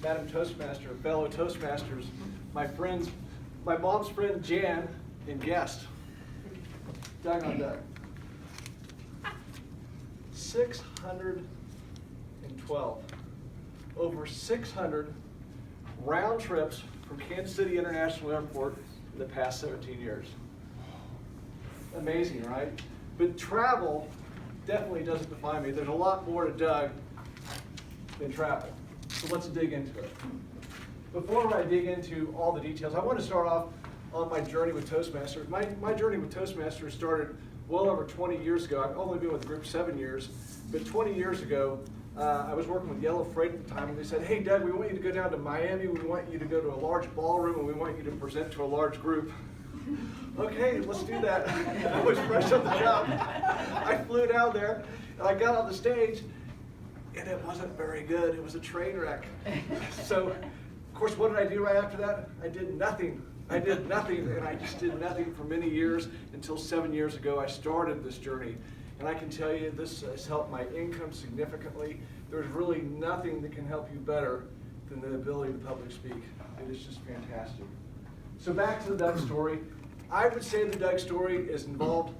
Madam Toastmaster, fellow Toastmasters, my friends, my mom's friend Jan, and guest, Doug on Doug. 612. Over 600 round trips from Kansas City International Airport in the past 17 years. Amazing, right? But travel definitely doesn't define me. There's a lot more to Doug than travel. So let's dig into it. Before I dig into all the details, I want to start off on my journey with Toastmasters. My journey with Toastmasters started well over 20 years ago. I've only been with the group 7 years, but 20 years ago, I was working with Yellow Freight at the time, and they said, hey, Doug, we want you to go down to Miami. We want you to go to a large ballroom, and we want you to present to a large group. Okay, let's do that. I was fresh on the job. I flew down there, and I got on the stage, and it wasn't very good. It was a train wreck. So, of course, what did I do right after that? I did nothing. I did nothing, and I just did nothing for many years until 7 years ago I started this journey. And I can tell you this has helped my income significantly. There's really nothing that can help you better than the ability to public speak. It is just fantastic. So back to the Doug story. I would say the Doug story is involved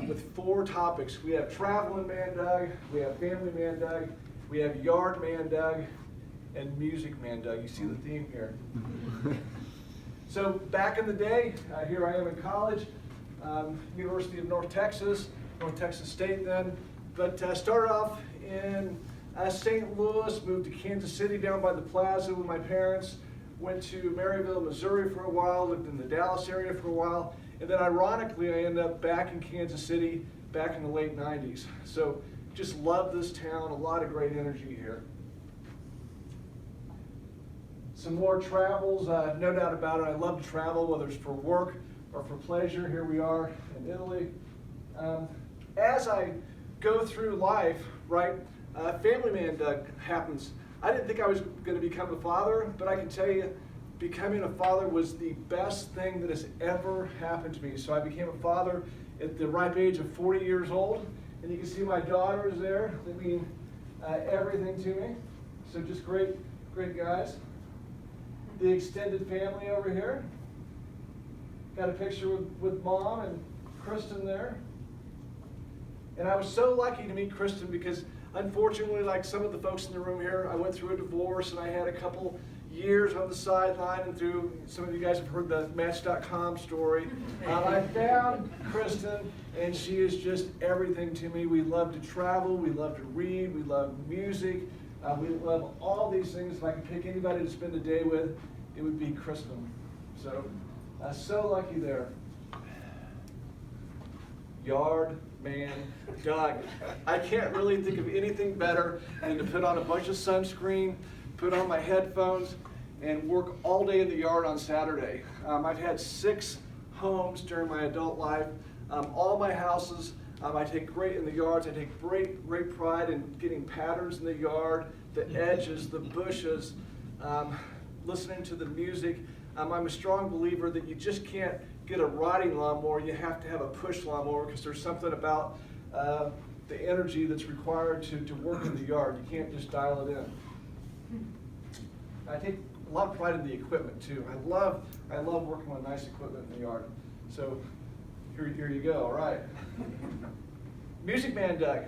with 4 topics. We have traveling man Doug, we have family man Doug, we have yard man Doug, and music man Doug. You see the theme here. So back in the day, here I am in college, University of North Texas State then, but started off in St. Louis, moved to Kansas City down by the plaza with my parents, went to Maryville, Missouri for a while, lived in the Dallas area for a while, and then ironically I ended up back in Kansas City back in the late 90s. So just love this town, a lot of great energy here. Some more travels, no doubt about it. I love to travel, whether it's for work or for pleasure. Here we are in Italy. As I go through life, right, family man Doug happens. I didn't think I was going to become a father, but I can tell you, becoming a father was the best thing that has ever happened to me. So I became a father at the ripe age of 40 years old, and you can see my daughters there. They mean everything to me. So just great guys. The extended family over here. Got a picture with Mom and Kristen there. And I was so lucky to meet Kristen because unfortunately, like some of the folks in the room here, I went through a divorce and I had a couple years on the sideline, and through, some of you guys have heard the Match.com story. I found Kristen, and she is just everything to me. We love to travel, we love to read, we love music, we love all these things. If I could pick anybody to spend the day with, it would be Kristen. So lucky there. Yard man Doug. I can't really think of anything better than to put on a bunch of sunscreen, put on my headphones, and work all day in the yard on Saturday. I've had 6 homes during my adult life. All my houses, I take great in the yards. I take great pride in getting patterns in the yard, the edges, the bushes, listening to the music. I'm a strong believer that you just can't get a riding lawnmower, you have to have a push lawnmower because there's something about the energy that's required to work in the yard. You can't just dial it in. I take a lot of pride in the equipment too. I love working with nice equipment in the yard. So here you go, all right. Music man Doug.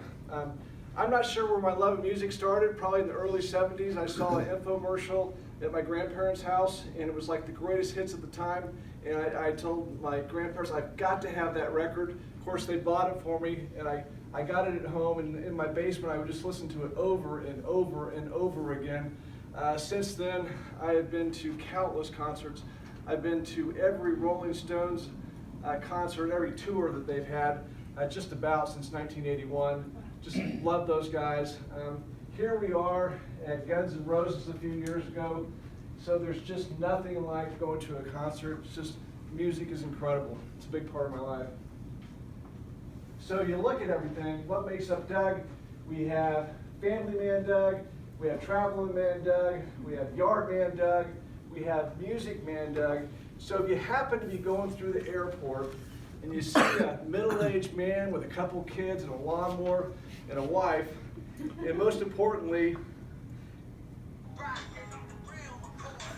I'm not sure where my love of music started, probably in the early 70s. I saw an infomercial at my grandparents' house, and it was like the greatest hits at the time. And I told my grandparents, I've got to have that record. Of course, they bought it for me, and I got it at home, and in my basement, I would just listen to it over and over and over again. Since then, I have been to countless concerts. I've been to every Rolling Stones concert, every tour that they've had, just about since 1981. Just love those guys. Here we are at Guns N' Roses a few years ago. So there's just nothing like going to a concert. It's just, music is incredible. It's a big part of my life. So you look at everything, what makes up Doug? We have family man Doug, we have traveling man Doug, we have yard man Doug, we have music man Doug. So if you happen to be going through the airport and you see a middle-aged man with a couple kids and a lawnmower and a wife, and most importantly,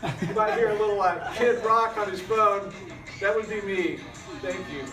You might hear a little Kid Rock on his phone. That would be me. Thank you.